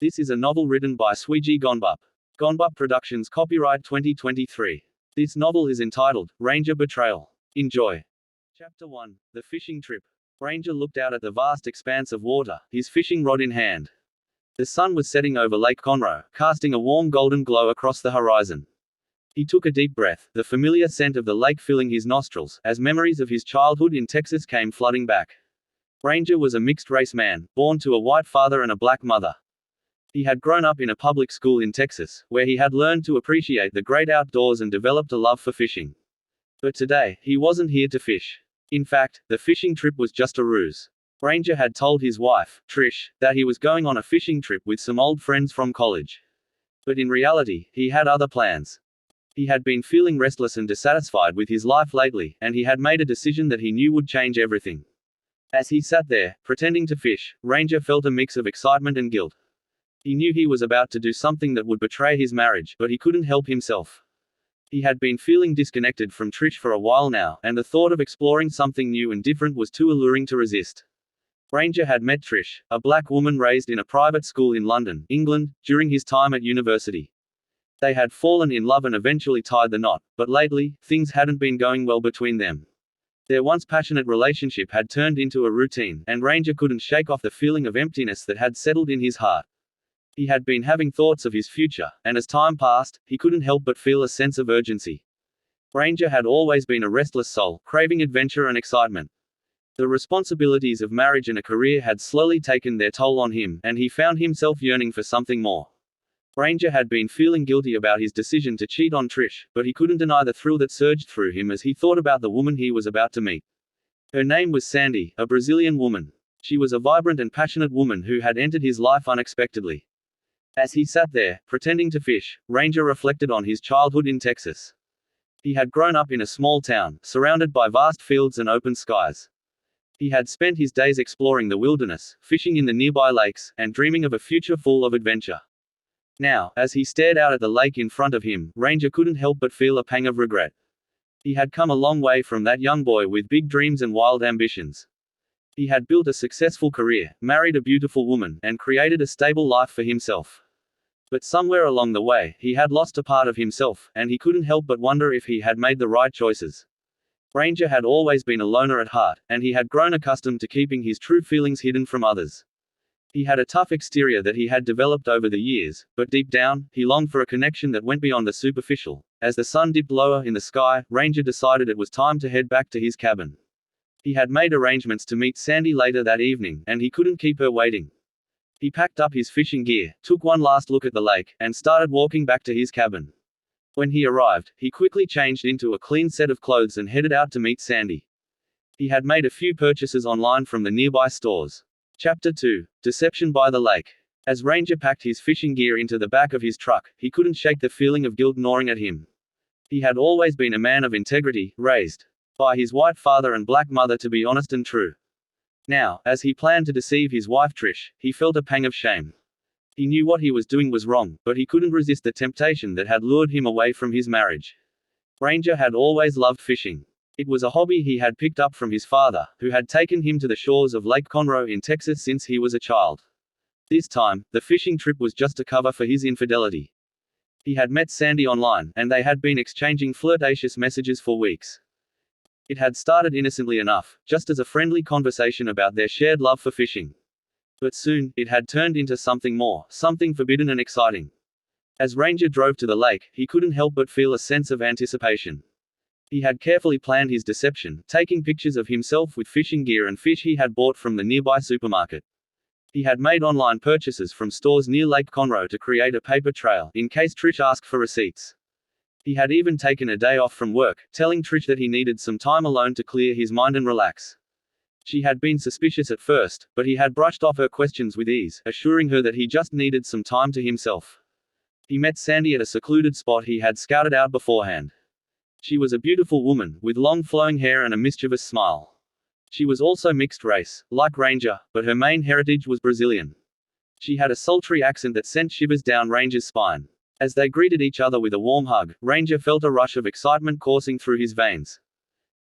This is a novel written by Swegi Gonbup. Gonbup Productions, copyright 2023. This novel is entitled, Ranger Betrayal. Enjoy. Chapter 1. The Fishing Trip. Ranger looked out at the vast expanse of water, his fishing rod in hand. The sun was setting over Lake Conroe, casting a warm golden glow across the horizon. He took a deep breath, the familiar scent of the lake filling his nostrils, as memories of his childhood in Texas came flooding back. Ranger was a mixed-race man, born to a white father and a black mother. He had grown up in a public school in Texas, where he had learned to appreciate the great outdoors and developed a love for fishing. But today, he wasn't here to fish. In fact, the fishing trip was just a ruse. Ranger had told his wife, Trish, that he was going on a fishing trip with some old friends from college. But in reality, he had other plans. He had been feeling restless and dissatisfied with his life lately, and he had made a decision that he knew would change everything. As he sat there, pretending to fish, Ranger felt a mix of excitement and guilt. He knew he was about to do something that would betray his marriage, but he couldn't help himself. He had been feeling disconnected from Trish for a while now, and the thought of exploring something new and different was too alluring to resist. Ranger had met Trish, a black woman raised in a private school in London, England, during his time at university. They had fallen in love and eventually tied the knot, but lately, things hadn't been going well between them. Their once passionate relationship had turned into a routine, and Ranger couldn't shake off the feeling of emptiness that had settled in his heart. He had been having thoughts of his future, and as time passed, he couldn't help but feel a sense of urgency. Ranger had always been a restless soul, craving adventure and excitement. The responsibilities of marriage and a career had slowly taken their toll on him, and he found himself yearning for something more. Ranger had been feeling guilty about his decision to cheat on Trish, but he couldn't deny the thrill that surged through him as he thought about the woman he was about to meet. Her name was Sandy, a Brazilian woman. She was a vibrant and passionate woman who had entered his life unexpectedly. As he sat there, pretending to fish, Ranger reflected on his childhood in Texas. He had grown up in a small town, surrounded by vast fields and open skies. He had spent his days exploring the wilderness, fishing in the nearby lakes, and dreaming of a future full of adventure. Now, as he stared out at the lake in front of him, Ranger couldn't help but feel a pang of regret. He had come a long way from that young boy with big dreams and wild ambitions. He had built a successful career, married a beautiful woman, and created a stable life for himself. But somewhere along the way, he had lost a part of himself, and he couldn't help but wonder if he had made the right choices. Ranger had always been a loner at heart, and he had grown accustomed to keeping his true feelings hidden from others. He had a tough exterior that he had developed over the years, but deep down, he longed for a connection that went beyond the superficial. As the sun dipped lower in the sky, Ranger decided it was time to head back to his cabin. He had made arrangements to meet Sandy later that evening, and he couldn't keep her waiting. He packed up his fishing gear, took one last look at the lake, and started walking back to his cabin. When he arrived, he quickly changed into a clean set of clothes and headed out to meet Sandy. He had made a few purchases online from the nearby stores. Chapter 2. Deception by the Lake. As Ranger packed his fishing gear into the back of his truck, he couldn't shake the feeling of guilt gnawing at him. He had always been a man of integrity, raised by his white father and black mother to be honest and true. Now, as he planned to deceive his wife Trish, he felt a pang of shame. He knew what he was doing was wrong, but he couldn't resist the temptation that had lured him away from his marriage. Ranger had always loved fishing. It was a hobby he had picked up from his father, who had taken him to the shores of Lake Conroe in Texas since he was a child. This time, the fishing trip was just a cover for his infidelity. He had met Sandy online, and they had been exchanging flirtatious messages for weeks. It had started innocently enough, just as a friendly conversation about their shared love for fishing. But soon, it had turned into something more, something forbidden and exciting. As Ranger drove to the lake, he couldn't help but feel a sense of anticipation. He had carefully planned his deception, taking pictures of himself with fishing gear and fish he had bought from the nearby supermarket. He had made online purchases from stores near Lake Conroe to create a paper trail, in case Trish asked for receipts. He had even taken a day off from work, telling Trish that he needed some time alone to clear his mind and relax. She had been suspicious at first, but he had brushed off her questions with ease, assuring her that he just needed some time to himself. He met Sandy at a secluded spot he had scouted out beforehand. She was a beautiful woman, with long flowing hair and a mischievous smile. She was also mixed race, like Ranger, but her main heritage was Brazilian. She had a sultry accent that sent shivers down Ranger's spine. As they greeted each other with a warm hug, Ranger felt a rush of excitement coursing through his veins.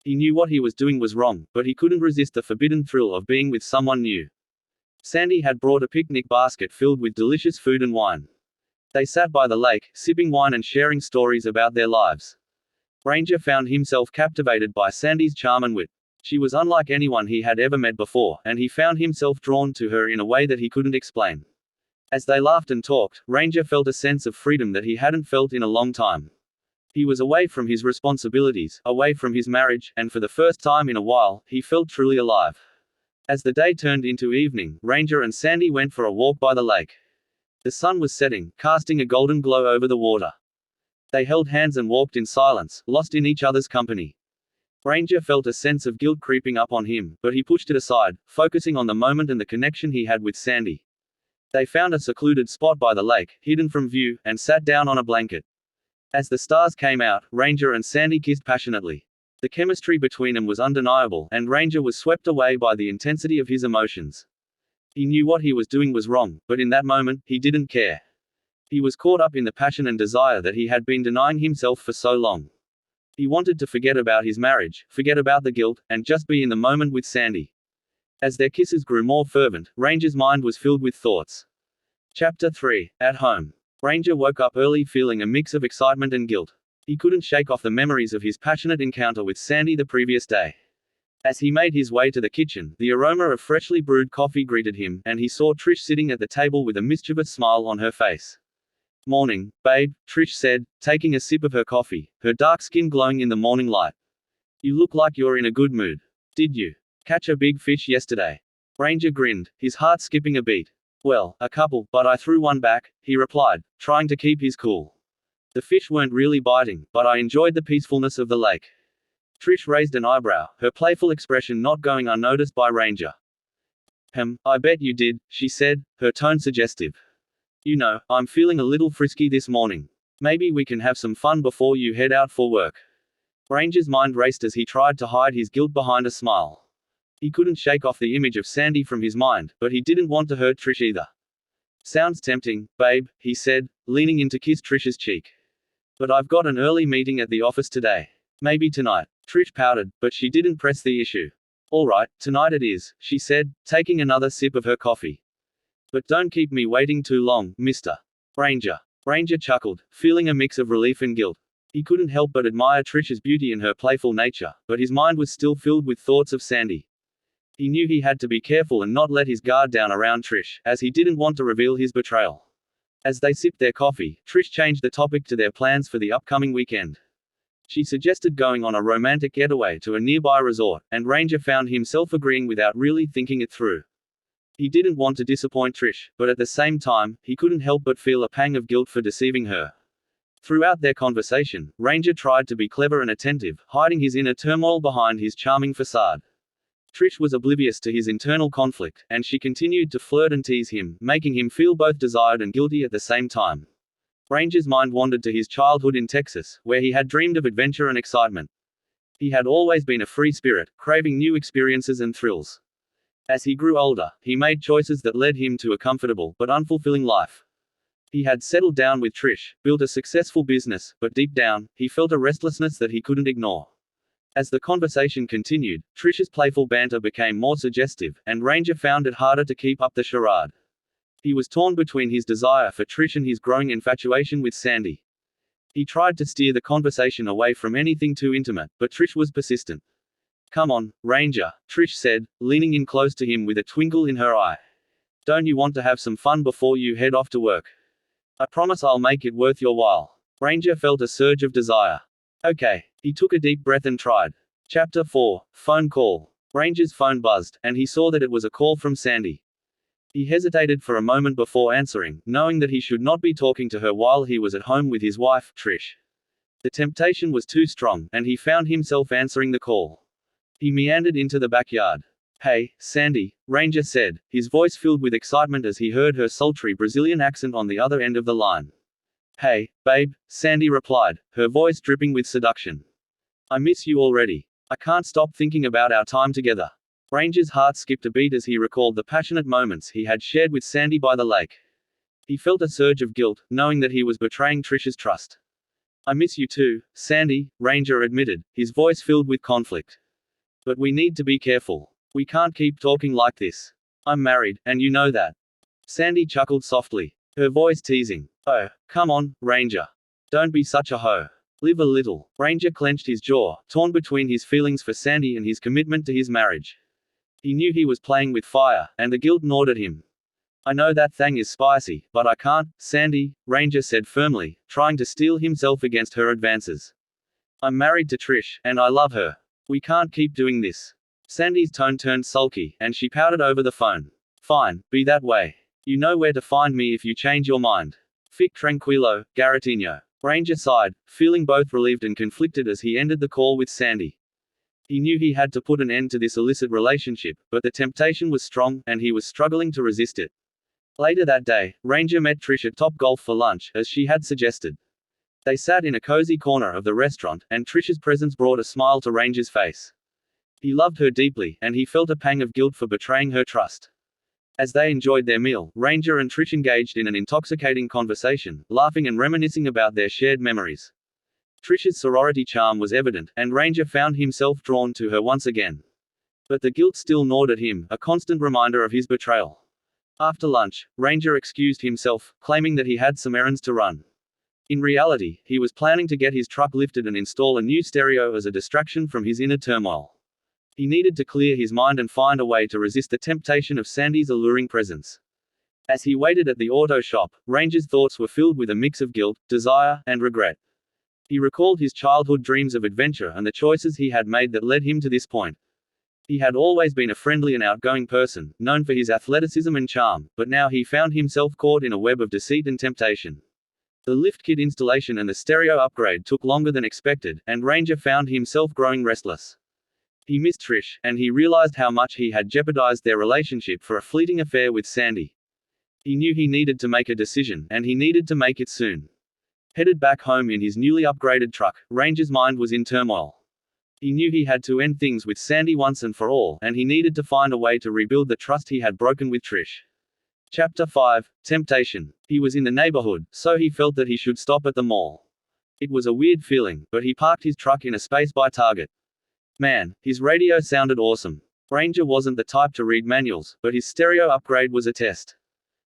He knew what he was doing was wrong, but he couldn't resist the forbidden thrill of being with someone new. Sandy had brought a picnic basket filled with delicious food and wine. They sat by the lake, sipping wine and sharing stories about their lives. Ranger found himself captivated by Sandy's charm and wit. She was unlike anyone he had ever met before, and he found himself drawn to her in a way that he couldn't explain. As they laughed and talked, Ranger felt a sense of freedom that he hadn't felt in a long time. He was away from his responsibilities, away from his marriage, and for the first time in a while, he felt truly alive. As the day turned into evening, Ranger and Sandy went for a walk by the lake. The sun was setting, casting a golden glow over the water. They held hands and walked in silence, lost in each other's company. Ranger felt a sense of guilt creeping up on him, but he pushed it aside, focusing on the moment and the connection he had with Sandy. They found a secluded spot by the lake, hidden from view, and sat down on a blanket. As the stars came out, Ranger and Sandy kissed passionately. The chemistry between them was undeniable, and Ranger was swept away by the intensity of his emotions. He knew what he was doing was wrong, but in that moment, he didn't care. He was caught up in the passion and desire that he had been denying himself for so long. He wanted to forget about his marriage, forget about the guilt, and just be in the moment with Sandy. As their kisses grew more fervent, Ranger's mind was filled with thoughts. Chapter 3. At home. Ranger woke up early feeling a mix of excitement and guilt. He couldn't shake off the memories of his passionate encounter with Sandy the previous day. As he made his way to the kitchen, the aroma of freshly brewed coffee greeted him, and he saw Trish sitting at the table with a mischievous smile on her face. "Morning, babe," Trish said, taking a sip of her coffee, her dark skin glowing in the morning light. "You look like you're in a good mood. Did you catch a big fish yesterday?" Ranger grinned, his heart skipping a beat. "Well, a couple, but I threw one back," he replied, trying to keep his cool. "The fish weren't really biting, but I enjoyed the peacefulness of the lake." Trish raised an eyebrow, her playful expression not going unnoticed by Ranger. I bet you did," she said, her tone suggestive. "You know, I'm feeling a little frisky this morning. Maybe we can have some fun before you head out for work." Ranger's mind raced as he tried to hide his guilt behind a smile. He couldn't shake off the image of Sandy from his mind, but he didn't want to hurt Trish either. "Sounds tempting, babe," he said, leaning in to kiss Trish's cheek. "But I've got an early meeting at the office today. Maybe tonight." Trish pouted, but she didn't press the issue. "All right, tonight it is," she said, taking another sip of her coffee. "But don't keep me waiting too long, Mr. Ranger." Ranger chuckled, feeling a mix of relief and guilt. He couldn't help but admire Trish's beauty and her playful nature, but his mind was still filled with thoughts of Sandy. He knew he had to be careful and not let his guard down around Trish, as he didn't want to reveal his betrayal. As they sipped their coffee, Trish changed the topic to their plans for the upcoming weekend. She suggested going on a romantic getaway to a nearby resort, and Ranger found himself agreeing without really thinking it through. He didn't want to disappoint Trish, but at the same time, he couldn't help but feel a pang of guilt for deceiving her. Throughout their conversation, Ranger tried to be clever and attentive, hiding his inner turmoil behind his charming facade. Trish was oblivious to his internal conflict, and she continued to flirt and tease him, making him feel both desired and guilty at the same time. Ranger's mind wandered to his childhood in Texas, where he had dreamed of adventure and excitement. He had always been a free spirit, craving new experiences and thrills. As he grew older, he made choices that led him to a comfortable but unfulfilling life. He had settled down with Trish, built a successful business, but deep down, he felt a restlessness that he couldn't ignore. As the conversation continued, Trish's playful banter became more suggestive, and Ranger found it harder to keep up the charade. He was torn between his desire for Trish and his growing infatuation with Sandy. He tried to steer the conversation away from anything too intimate, but Trish was persistent. "Come on, Ranger," Trish said, leaning in close to him with a twinkle in her eye. "Don't you want to have some fun before you head off to work? I promise I'll make it worth your while." Ranger felt a surge of desire. "Okay." He took a deep breath and tried. Chapter 4. Phone call. Ranger's phone buzzed, and he saw that it was a call from Sandy. He hesitated for a moment before answering, knowing that he should not be talking to her while he was at home with his wife, Trish. The temptation was too strong, and he found himself answering the call. He meandered into the backyard. "Hey, Sandy," Ranger said, his voice filled with excitement as he heard her sultry Brazilian accent on the other end of the line. "Hey, babe," Sandy replied, her voice dripping with seduction. "I miss you already. I can't stop thinking about our time together." Ranger's heart skipped a beat as he recalled the passionate moments he had shared with Sandy by the lake. He felt a surge of guilt, knowing that he was betraying Trish's trust. "I miss you too, Sandy," Ranger admitted, his voice filled with conflict. "But we need to be careful. We can't keep talking like this. I'm married, and you know that. Sandy chuckled softly, her voice teasing. Oh, come on, Ranger. Don't be such a hoe. Live a little. Ranger clenched his jaw, torn between his feelings for Sandy and his commitment to his marriage. He knew he was playing with fire, and the guilt gnawed at him. I know that thing is spicy, but I can't, Sandy, Ranger said firmly, trying to steel himself against her advances. I'm married to Trish, and I love her. We can't keep doing this. Sandy's tone turned sulky, and she pouted over the phone. Fine, be that way. You know where to find me if you change your mind. Fic tranquilo, Garotinho. Ranger sighed, feeling both relieved and conflicted as he ended the call with Sandy. He knew he had to put an end to this illicit relationship, but the temptation was strong, and he was struggling to resist it. Later that day, Ranger met Trish at Topgolf for lunch, as she had suggested. They sat in a cozy corner of the restaurant, and Trish's presence brought a smile to Ranger's face. He loved her deeply, and he felt a pang of guilt for betraying her trust. As they enjoyed their meal, Ranger and Trish engaged in an intoxicating conversation, laughing and reminiscing about their shared memories. Trish's sorority charm was evident, and Ranger found himself drawn to her once again. But the guilt still gnawed at him, a constant reminder of his betrayal. After lunch, Ranger excused himself, claiming that he had some errands to run. In reality, he was planning to get his truck lifted and install a new stereo as a distraction from his inner turmoil. He needed to clear his mind and find a way to resist the temptation of Sandy's alluring presence. As he waited at the auto shop, Ranger's thoughts were filled with a mix of guilt, desire, and regret. He recalled his childhood dreams of adventure and the choices he had made that led him to this point. He had always been a friendly and outgoing person, known for his athleticism and charm, but now he found himself caught in a web of deceit and temptation. The lift kit installation and the stereo upgrade took longer than expected, and Ranger found himself growing restless. He missed Trish, and he realized how much he had jeopardized their relationship for a fleeting affair with Sandy. He knew he needed to make a decision, and he needed to make it soon. Headed back home in his newly upgraded truck, Ranger's mind was in turmoil. He knew he had to end things with Sandy once and for all, and he needed to find a way to rebuild the trust he had broken with Trish. Chapter 5. Temptation. He was in the neighborhood, so he felt that he should stop at the mall. It was a weird feeling, but he parked his truck in a space by Target. Man, his radio sounded awesome. Ranger wasn't the type to read manuals, but his stereo upgrade was a test.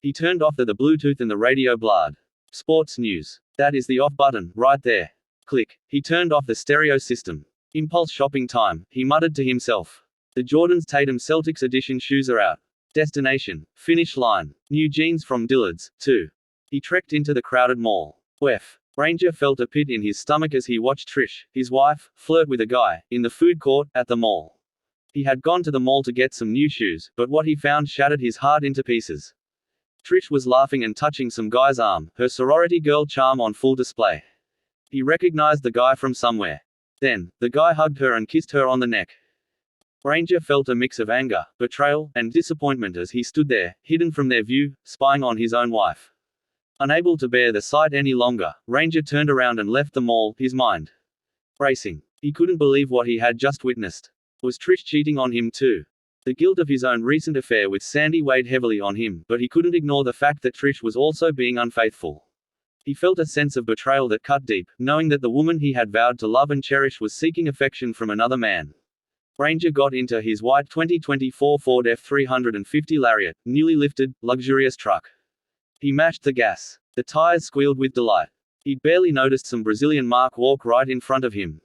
He turned off the Bluetooth and the radio blared. Sports news. That is the off button, right there. Click. He turned off the stereo system. Impulse shopping time, he muttered to himself. The Jordans Tatum Celtics edition shoes are out. Destination. Finish line. New jeans from Dillard's, too. He trekked into the crowded mall. Wef. Ranger felt a pit in his stomach as he watched Trish, his wife, flirt with a guy, in the food court, at the mall. He had gone to the mall to get some new shoes, but what he found shattered his heart into pieces. Trish was laughing and touching some guy's arm, her sorority girl charm on full display. He recognized the guy from somewhere. Then, the guy hugged her and kissed her on the neck. Ranger felt a mix of anger, betrayal, and disappointment as he stood there, hidden from their view, spying on his own wife. Unable to bear the sight any longer, Ranger turned around and left the mall, his mind racing. He couldn't believe what he had just witnessed. Was Trish cheating on him too? The guilt of his own recent affair with Sandy weighed heavily on him, but he couldn't ignore the fact that Trish was also being unfaithful. He felt a sense of betrayal that cut deep, knowing that the woman he had vowed to love and cherish was seeking affection from another man. Ranger got into his white 2024 Ford F350 Lariat, newly lifted, luxurious truck. He mashed the gas. The tires squealed with delight. He'd barely noticed some Brazilian Mark walk right in front of him.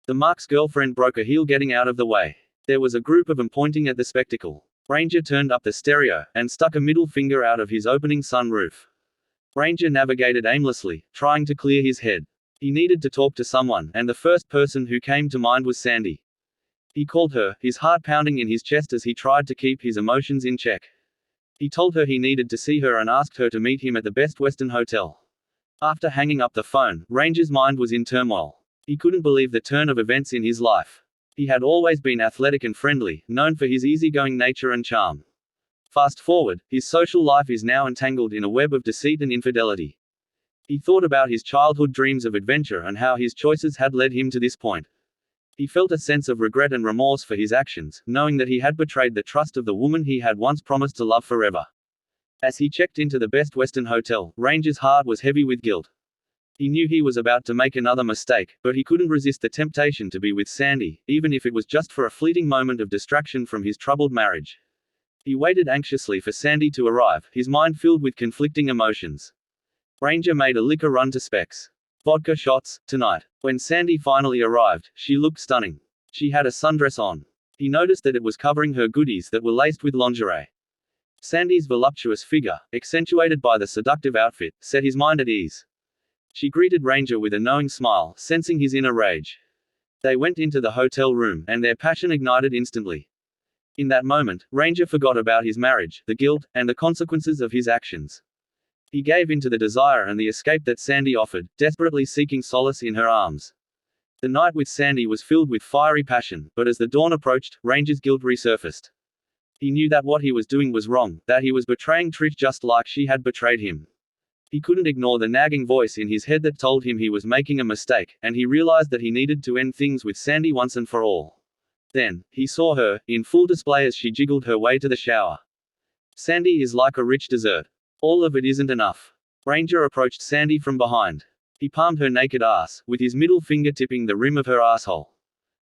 The Mark's girlfriend broke a heel getting out of the way. There was a group of them pointing at the spectacle. Ranger turned up the stereo, and stuck a middle finger out of his opening sunroof. Ranger navigated aimlessly, trying to clear his head. He needed to talk to someone, and the first person who came to mind was Sandy. He called her, his heart pounding in his chest as he tried to keep his emotions in check. He told her he needed to see her and asked her to meet him at the Best Western Hotel. After hanging up the phone, Ranger's mind was in turmoil. He couldn't believe the turn of events in his life. He had always been athletic and friendly, known for his easygoing nature and charm. Fast forward, his social life is now entangled in a web of deceit and infidelity. He thought about his childhood dreams of adventure and how his choices had led him to this point. He felt a sense of regret and remorse for his actions, knowing that he had betrayed the trust of the woman he had once promised to love forever. As he checked into the Best Western Hotel, Ranger's heart was heavy with guilt. He knew he was about to make another mistake, but he couldn't resist the temptation to be with Sandy, even if it was just for a fleeting moment of distraction from his troubled marriage. He waited anxiously for Sandy to arrive, his mind filled with conflicting emotions. Ranger made a liquor run to Specs. Vodka shots, tonight. When Sandy finally arrived, she looked stunning. She had a sundress on. He noticed that it was covering her goodies that were laced with lingerie. Sandy's voluptuous figure, accentuated by the seductive outfit, set his mind at ease. She greeted Ranger with a knowing smile, sensing his inner rage. They went into the hotel room, and their passion ignited instantly. In that moment, Ranger forgot about his marriage, the guilt, and the consequences of his actions. He gave in to the desire and the escape that Sandy offered, desperately seeking solace in her arms. The night with Sandy was filled with fiery passion, but as the dawn approached, Ranger's guilt resurfaced. He knew that what he was doing was wrong, that he was betraying Trish just like she had betrayed him. He couldn't ignore the nagging voice in his head that told him he was making a mistake, and he realized that he needed to end things with Sandy once and for all. Then, he saw her, in full display as she jiggled her way to the shower. Sandy is like a rich dessert. All of it isn't enough. Ranger approached Sandy from behind. He palmed her naked ass, with his middle finger tipping the rim of her asshole.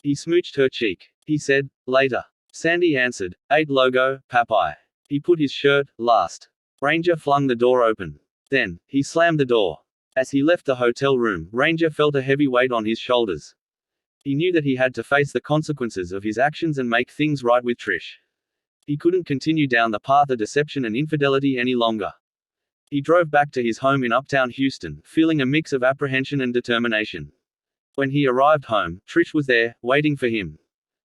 He smooched her cheek. He said, later. Sandy answered, 8 logo, Popeye. He put his shirt, last. Ranger flung the door open. Then, he slammed the door. As he left the hotel room, Ranger felt a heavy weight on his shoulders. He knew that he had to face the consequences of his actions and make things right with Trish. He couldn't continue down the path of deception and infidelity any longer. He drove back to his home in uptown Houston, feeling a mix of apprehension and determination. When he arrived home, Trish was there, waiting for him.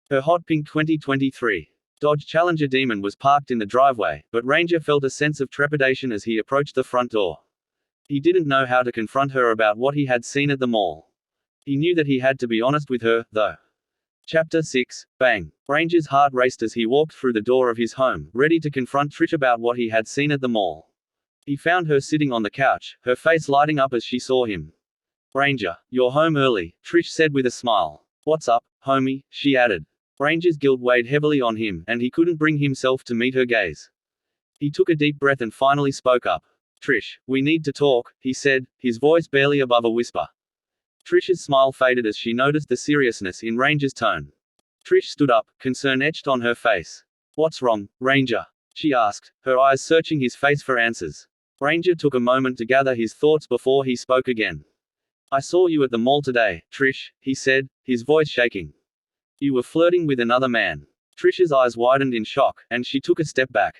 Her hot pink 2023 Dodge Challenger Demon was parked in the driveway, but Ranger felt a sense of trepidation as he approached the front door. He didn't know how to confront her about what he had seen at the mall. He knew that he had to be honest with her, though. Chapter 6. Bang. Ranger's heart raced as he walked through the door of his home, ready to confront Trish about what he had seen at the mall. He found her sitting on the couch, her face lighting up as she saw him. Ranger, you're home early, Trish said with a smile. What's up, homie, she added. Ranger's guilt weighed heavily on him, and he couldn't bring himself to meet her gaze. He took a deep breath and finally spoke up. Trish, we need to talk, he said, his voice barely above a whisper. Trish's smile faded as she noticed the seriousness in Ranger's tone. Trish stood up, concern etched on her face. What's wrong, Ranger? She asked, her eyes searching his face for answers. Ranger took a moment to gather his thoughts before he spoke again. I saw you at the mall today, Trish, he said, his voice shaking. You were flirting with another man. Trish's eyes widened in shock, and she took a step back.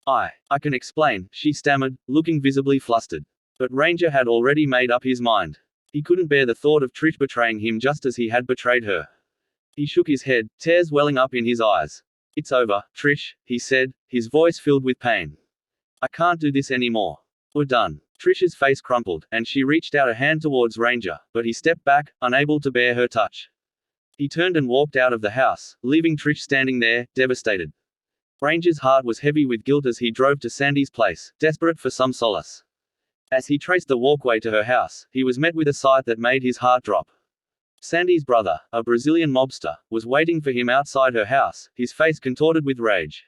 I can explain, she stammered, looking visibly flustered. But Ranger had already made up his mind. He couldn't bear the thought of Trish betraying him just as he had betrayed her. He shook his head, tears welling up in his eyes. It's over, Trish, he said, his voice filled with pain. I can't do this anymore. We're done. Trish's face crumpled, and she reached out a hand towards Ranger, but he stepped back, unable to bear her touch. He turned and walked out of the house, leaving Trish standing there, devastated. Ranger's heart was heavy with guilt as he drove to Sandy's place, desperate for some solace. As he traced the walkway to her house, he was met with a sight that made his heart drop. Sandy's brother, a Brazilian mobster, was waiting for him outside her house, his face contorted with rage.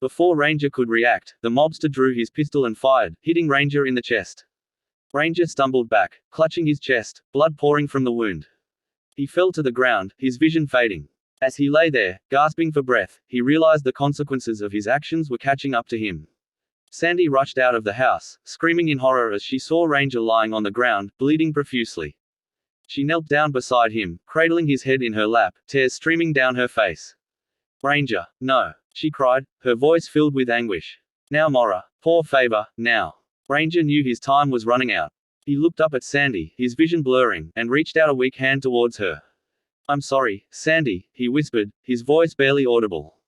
Before Ranger could react, the mobster drew his pistol and fired, hitting Ranger in the chest. Ranger stumbled back, clutching his chest, blood pouring from the wound. He fell to the ground, his vision fading. As he lay there, gasping for breath, he realized the consequences of his actions were catching up to him. Sandy rushed out of the house, screaming in horror as she saw Ranger lying on the ground, bleeding profusely. She knelt down beside him, cradling his head in her lap, tears streaming down her face. Ranger, no, she cried, her voice filled with anguish. Now Mora, por favor, now. Ranger knew his time was running out. He looked up at Sandy, his vision blurring, and reached out a weak hand towards her. I'm sorry, Sandy, he whispered, his voice barely audible.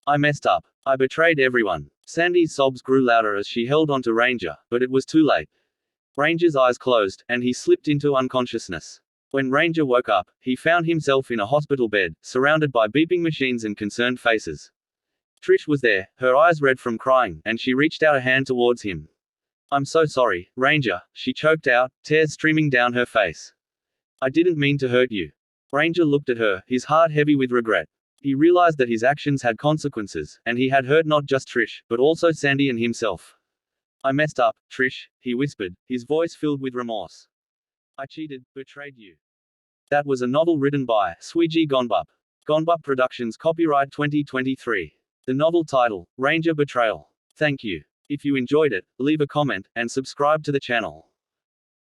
I messed up. I betrayed everyone. Sandy's sobs grew louder as she held onto Ranger, but it was too late. Ranger's eyes closed, and he slipped into unconsciousness. When Ranger woke up, he found himself in a hospital bed, surrounded by beeping machines and concerned faces. Trish was there, her eyes red from crying, and she reached out a hand towards him. I'm so sorry, Ranger, she choked out, tears streaming down her face. I didn't mean to hurt you. Ranger looked at her, his heart heavy with regret. He realized that his actions had consequences, and he had hurt not just Trish, but also Sandy and himself. I messed up, Trish, he whispered, his voice filled with remorse. I cheated, betrayed you. That was a novel written by Swegi Gonbup. Gonbup Productions, copyright 2023. The novel title, Ranger Betrayal. Thank you. If you enjoyed it, leave a comment, and subscribe to the channel.